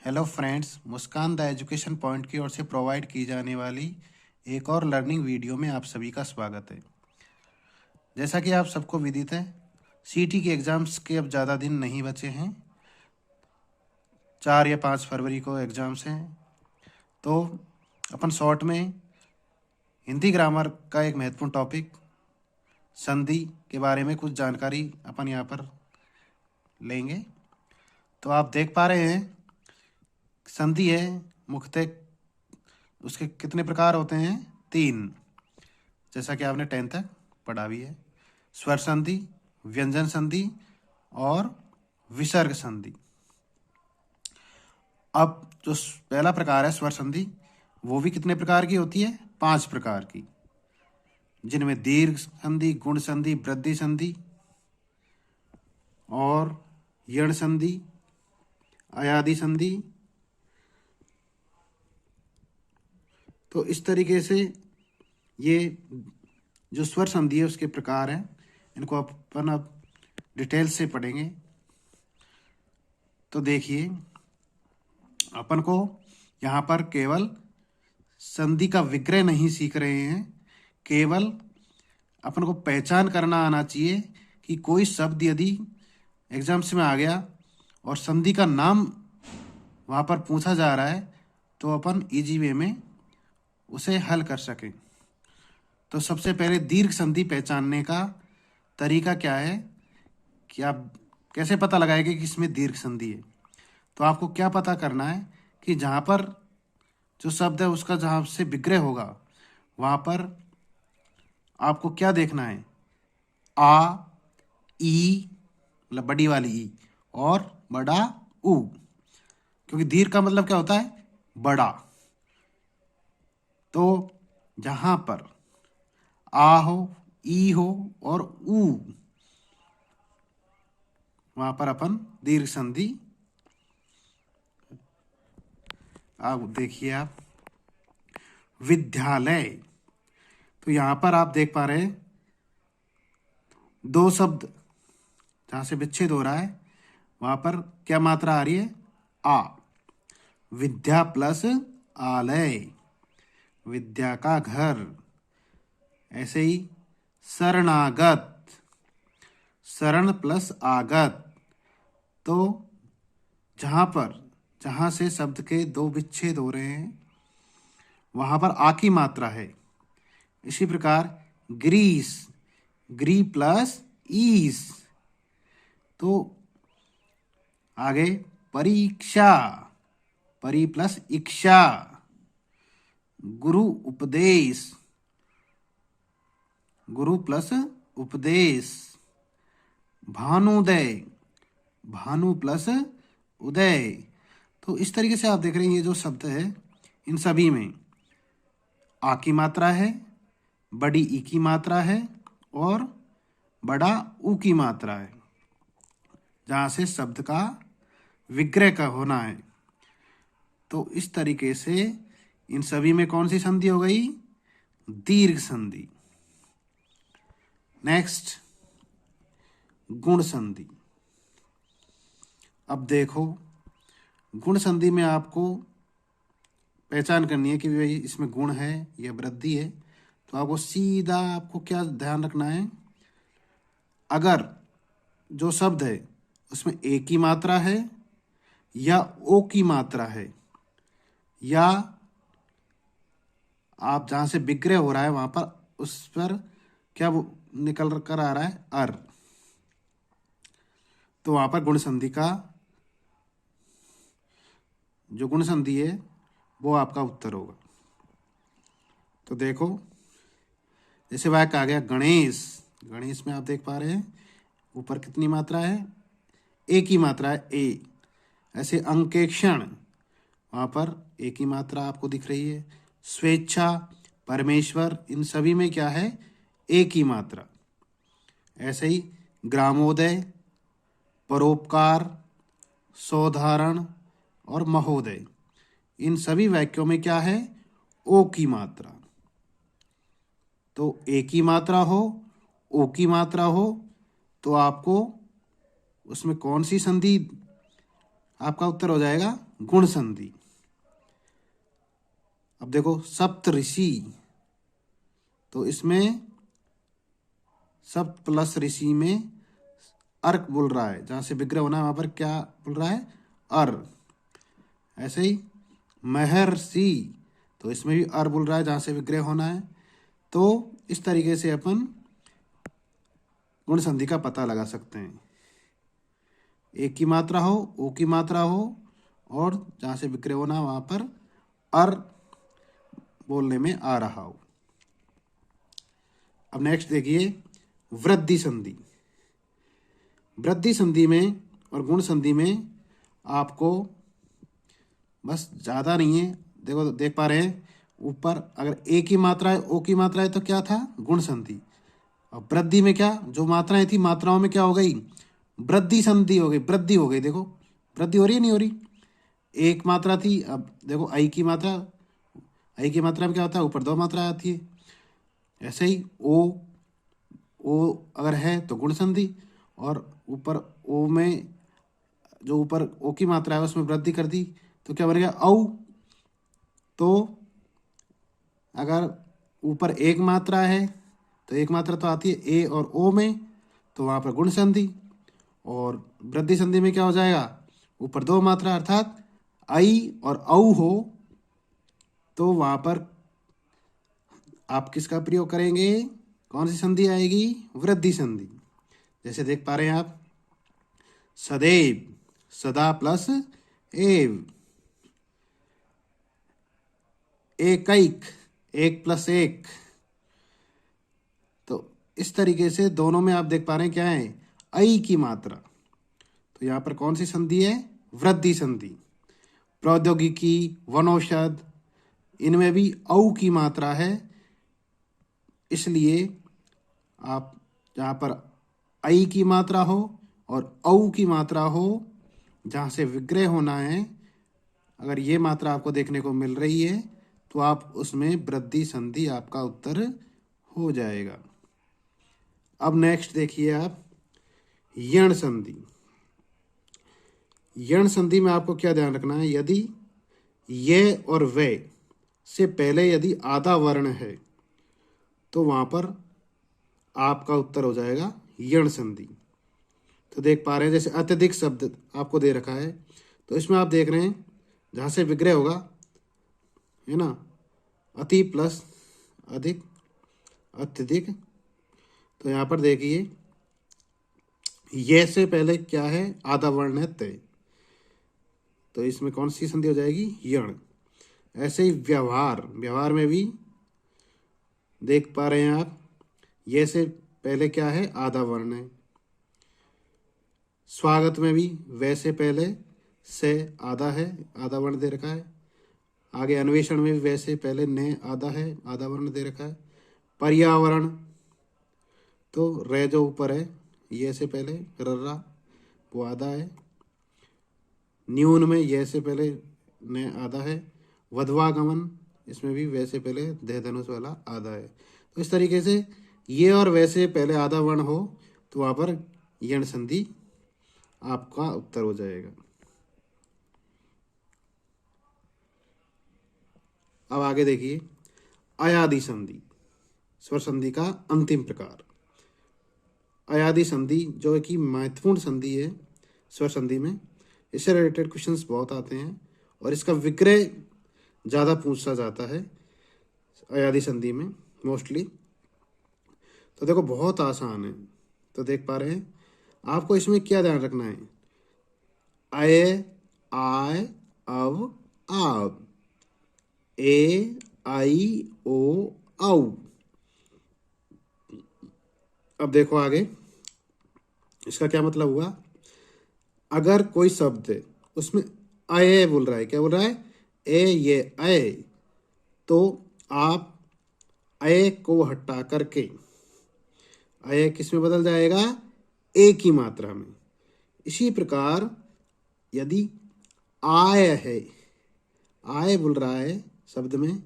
Hello friends, Muskan the education point की ओर से provide की जाने वाली एक और लर्निंग वीडियो में आप सभी का स्वागत है। जैसा कि आप सबको विदित है, सीटी के एग्ज़ाम्स के अब ज़्यादा दिन नहीं बचे हैं। 4 या 5 फरवरी को एग्ज़ाम्स हैं। तो अपन शॉर्ट में हिंदी ग्रामर का एक महत्वपूर्ण टॉपिक संधि के बारे में कुछ जानकारी अपन यहाँ पर लेंगे। तो आप देख पा रहे हैं, संधि है मुख्यतः उसके कितने प्रकार होते हैं? 3, जैसा कि आपने 10th तक पढ़ा भी है। स्वर संधि, व्यंजन संधि और विसर्ग संधि। अब जो पहला प्रकार है स्वर संधि, वो भी कितने प्रकार की होती है? 5 प्रकार की, जिनमें दीर्घ संधि, गुण संधि, वृद्धि संधि और यण संधि, अयादि संधि। तो इस तरीके से ये जो स्वर संधि है उसके प्रकार हैं, इनको अपन अब डिटेल से पढ़ेंगे। तो देखिए, अपन को यहाँ पर केवल संधि का विग्रह नहीं सीख रहे हैं, केवल अपन को पहचान करना आना चाहिए कि कोई शब्द यदि एग्जाम्स में आ गया और संधि का नाम वहाँ पर पूछा जा रहा है तो अपन इजी वे में उसे हल कर सकें। तो सबसे पहले दीर्घ संधि पहचानने का तरीका क्या है कि आप कैसे पता लगाएंगे कि इसमें दीर्घ संधि है। तो आपको क्या पता करना है कि जहाँ पर जो शब्द है उसका जहाँ से विग्रह होगा वहाँ पर आपको क्या देखना है? आ, ई, मतलब बड़ी वाली ई, और बड़ा ऊ, क्योंकि दीर्घ का मतलब क्या होता है? बड़ा। तो जहाँ पर आ हो, ई हो और ऊ, वहाँ पर अपन दीर्घ संधि। आप देखिए, आप विद्यालय, तो यहाँ पर आप देख पा रहे हैं 2 शब्द जहाँ से विच्छेद हो रहा है वहाँ पर क्या मात्रा आ रही है? आ। विद्या प्लस आलय, विद्या का घर। ऐसे ही शरणागत, शरण प्लस आगत। तो जहाँ से शब्द के 2 विच्छेद हो रहे हैं वहाँ पर आ की मात्रा है। इसी प्रकार ग्रीस, ग्री प्लस ईस। तो आगे परीक्षा, परी प्लस इक्षा। गुरु उपदेश, गुरु प्लस उपदेश। भानुदय, भानु प्लस उदय। तो इस तरीके से आप देख रहे हैं ये जो शब्द है इन सभी में आ की मात्रा है, बड़ी ई की मात्रा है और बड़ा ऊ की मात्रा है, जहाँ से शब्द का विग्रह का होना है। तो इस तरीके से इन सभी में कौन सी संधि हो गई? दीर्घ संधि। नेक्स्ट, गुण संधि। अब देखो, गुण संधि में आपको पहचान करनी है कि भाई इसमें गुण है या वृद्धि है। तो आपको सीधा आपको क्या ध्यान रखना है? अगर जो शब्द है उसमें ए की मात्रा है या ओ की मात्रा है, या आप जहाँ से विग्रह हो रहा है वहाँ पर उस पर क्या वो निकल कर आ रहा है? अर, तो वहाँ पर गुण संधि का जो गुण संधि है वो आपका उत्तर होगा। तो देखो, जैसे वाक्य आ गया गणेश। गणेश में आप देख पा रहे हैं ऊपर कितनी मात्रा है? ए की मात्रा है, ए। ऐसे अंकेक्षण, वहाँ पर ए की मात्रा आपको दिख रही है। स्वेच्छा, परमेश्वर, इन सभी में क्या है? ए की मात्रा। ऐसे ही ग्रामोदय, परोपकार, सौधारण और महोदय, इन सभी वाक्यों में क्या है? ओ की मात्रा। तो ए की मात्रा हो, ओ की मात्रा हो, तो आपको उसमें कौन सी संधि आपका उत्तर हो जाएगा? गुण संधि। अब देखो सप्त ऋषि, तो इसमें सप्त प्लस ऋषि में अर्क बोल रहा है, जहां से विग्रह होना है वहां पर क्या बोल रहा है, अर। ऐसे ही महर्षि, तो इसमें भी अर बोल रहा है जहां से विग्रह होना है। तो इस तरीके से अपन गुण संधि का पता लगा सकते हैं। एक की मात्रा हो, ओ की मात्रा हो, और जहां से विग्रह होना वहां पर अर बोलने में आ रहा हो। अब नेक्स्ट देखिए वृद्धि संधि। वृद्धि संधि में और गुण संधि में आपको बस ज़्यादा नहीं है, देखो देख पा रहे हैं ऊपर अगर ए की मात्रा है, ओ की मात्रा है, तो क्या था, गुण संधि। और वृद्धि में क्या, जो मात्राएं थी मात्राओं में क्या हो गई, वृद्धि संधि हो गई, वृद्धि हो गई। देखो वृद्धि हो रही है नहीं हो रही, एक मात्रा थी, अब देखो आई की मात्रा, आई की मात्रा में क्या होता है, ऊपर दो मात्रा आती है। ऐसे ही ओ अगर है तो गुण संधि, और ऊपर ओ में जो ऊपर ओ की मात्रा है उसमें वृद्धि कर दी तो क्या बनेगा, औ। तो अगर ऊपर एक मात्रा है तो एक मात्रा तो आती है ए और ओ में, तो वहाँ पर गुण संधि। और वृद्धि संधि में क्या हो जाएगा, ऊपर दो मात्रा अर्थात आई और औ हो, तो वहाँ पर आप किसका प्रयोग करेंगे, कौन सी संधि आएगी, वृद्धि संधि। जैसे देख पा रहे हैं आप, सदैव, सदा प्लस एव, एकैक, एक प्लस एक। तो इस तरीके से दोनों में आप देख पा रहे हैं क्या है, ऐ की मात्रा। तो यहाँ पर कौन सी संधि है, वृद्धि संधि। प्रौद्योगिकी, वनौषध, इनमें भी औ की मात्रा है, इसलिए आप जहाँ पर ऐ की मात्रा हो और औ की मात्रा हो, जहाँ से विग्रह होना है, अगर ये मात्रा आपको देखने को मिल रही है तो आप उसमें वृद्धि संधि आपका उत्तर हो जाएगा। अब नेक्स्ट देखिए आप यण संधि। यण संधि में आपको क्या ध्यान रखना है, यदि ये और वे से पहले यदि आधा वर्ण है तो वहां पर आपका उत्तर हो जाएगा यण संधि। तो देख पा रहे हैं जैसे अत्यधिक शब्द आपको दे रखा है, तो इसमें आप देख रहे हैं जहां से विग्रह होगा, है ना, अति प्लस अधिक, अत्यधिक। तो यहाँ पर देखिए ये से पहले क्या है, आधा वर्ण है तय, तो इसमें कौन सी संधि हो जाएगी, यण। ऐसे ही व्यवहार, व्यवहार में भी देख पा रहे हैं आप, ये से पहले क्या है, आधा वर्ण है। स्वागत में भी वैसे पहले से आधा है, आधा वर्ण दे रखा है। आगे अन्वेषण में भी वैसे पहले ने आधा है, आधा वर्ण दे रखा है। पर्यावरण, तो रे जो ऊपर है ये से पहले रर्रा वो आधा है। न्यून में ये से पहले ने आधा है। वधवागमन, इसमें भी वैसे पहले दह धनुष वाला आधा है। तो इस तरीके से ये और वैसे पहले आधा वर्ण हो तो वहाँ पर यण संधि आपका उत्तर हो जाएगा। अब आगे देखिए अयादि संधि, स्वर संधि का अंतिम प्रकार। अयादि संधि जो है कि महत्वपूर्ण संधि है स्वर संधि में, इससे रिलेटेड क्वेश्चंस बहुत आते हैं और इसका विग्रह ज़्यादा पूछा जाता है अयादि संधि में मोस्टली। तो देखो बहुत आसान है, तो देख पा रहे हैं आपको इसमें क्या ध्यान रखना है, अय, आय, अव, आव, ए, आई, ओ, औ। अब देखो आगे इसका क्या मतलब हुआ, अगर कोई शब्द है उसमें अय बोल रहा है, क्या बोल रहा है, ए ये अय, तो आप अय को हटा करके अय किस में बदल जाएगा, ए की मात्रा में। इसी प्रकार यदि आय है, आय बोल रहा है शब्द में,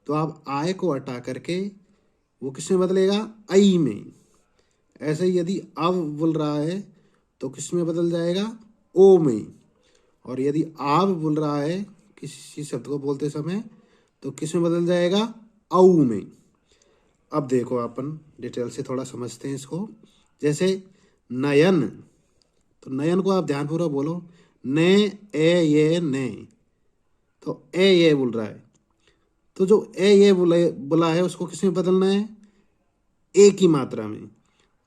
तो आप आय को हटा करके वो किस में बदलेगा, आई में। ऐसे ही यदि अव बोल रहा है तो किस में बदल जाएगा, ओ में। और यदि आव बोल रहा है किसी शब्द को बोलते समय तो किस में बदल जाएगा? औ में। अब देखो अपन डिटेल से थोड़ा समझते हैं इसको। जैसे नयन, तो नयन को आप ध्यानपूर्वक बोलो, ने ए ये ने, तो ए ये बोल रहा है, तो जो ए ये बोला है उसको किस में बदलना है? ए की मात्रा में।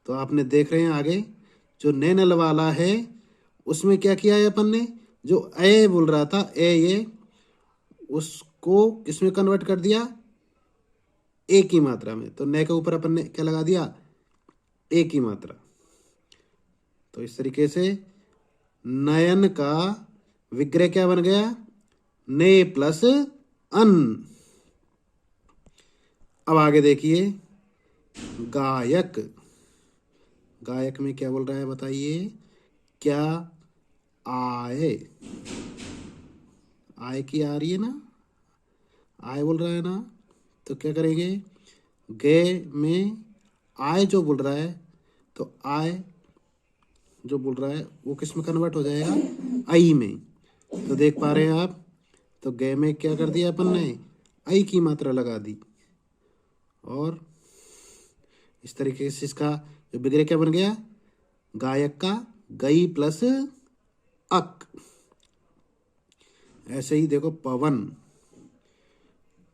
तो आपने देख रहे हैं आगे जो ने नल वाला है उसमें क्या किया है अपन ने, जो ए बोल रहा था ए ये, उसको किस में कन्वर्ट कर दिया? ए की मात्रा में। तो ने के ऊपर अपन ने क्या लगा दिया? ए की मात्रा। तो इस तरीके से नयन का विग्रह क्या बन गया? ने प्लस अन। अब आगे देखिए गायक। गायक में क्या बोल रहा है बताइए? क्या आए, आय की आ रही है ना, आय बोल रहा है ना, तो क्या करेंगे? गे में आय जो बोल रहा है, तो आय जो बोल रहा है वो किस में कन्वर्ट हो जाएगा? आई में। तो देख पा रहे हैं आप, तो गे में क्या कर दिया अपन ने? आई की मात्रा लगा दी। और इस तरीके से इसका जो विग्रह क्या बन गया? गायक का गई प्लस अक। ऐसे ही देखो पवन,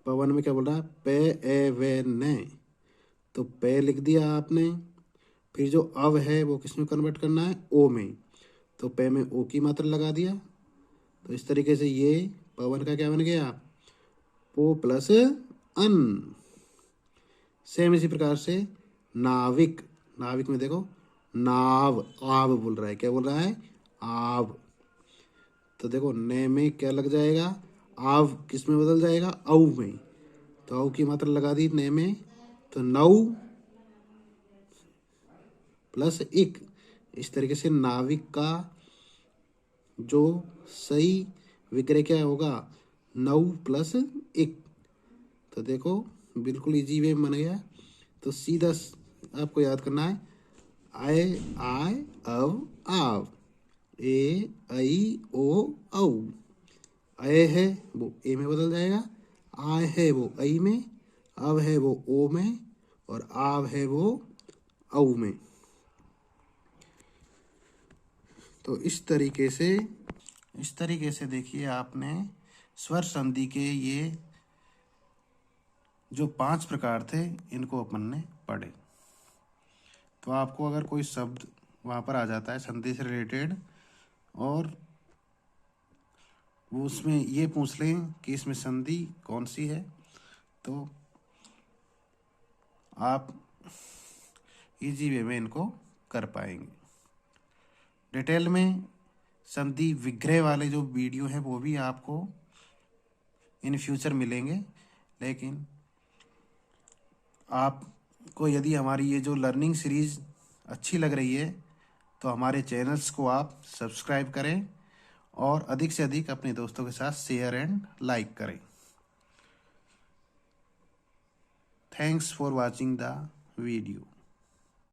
पवन में क्या बोल रहा है? पे ए वे ने, तो पे लिख दिया आपने, फिर जो अव है वो किस में कन्वर्ट करना है? ओ में, तो पे में ओ की मात्रा लगा दिया। तो इस तरीके से ये पवन का क्या बन गया? पो प्लस अन। सेम इसी प्रकार से नाविक, नाविक में देखो नाव, आव बोल रहा है, क्या बोल रहा है? आव। तो देखो ने में क्या लग जाएगा? आव किस में बदल जाएगा? औ में। तो औ की मात्रा लगा दी ने में, तो नौ प्लस इक। इस तरीके से नाविक का जो सही विग्रह क्या होगा? 9 प्लस 1। तो देखो बिल्कुल इजी वे बन गया। तो सीधा आपको याद करना है आय आय अव आव, ए आई ओ औ। अय है वो ए में बदल जाएगा, आय है वो आई में, अव है वो ओ में, और आव है वो औ में। तो इस तरीके से देखिए आपने स्वर संधि के ये जो 5 प्रकार थे इनको अपन ने पढ़े। तो आपको अगर कोई शब्द वहाँ पर आ जाता है संधि से रिलेटेड और वो उसमें ये पूछ लें कि इसमें संधि कौन सी है, तो आप इजी वे में इनको कर पाएंगे। डिटेल में संधि विग्रह वाले जो वीडियो हैं वो भी आपको इन फ्यूचर मिलेंगे। लेकिन आपको यदि हमारी ये जो लर्निंग सीरीज़ अच्छी लग रही है तो हमारे चैनल्स को आप सब्सक्राइब करें और अधिक से अधिक अपने दोस्तों के साथ शेयर एंड लाइक करें। Thanks for watching the video.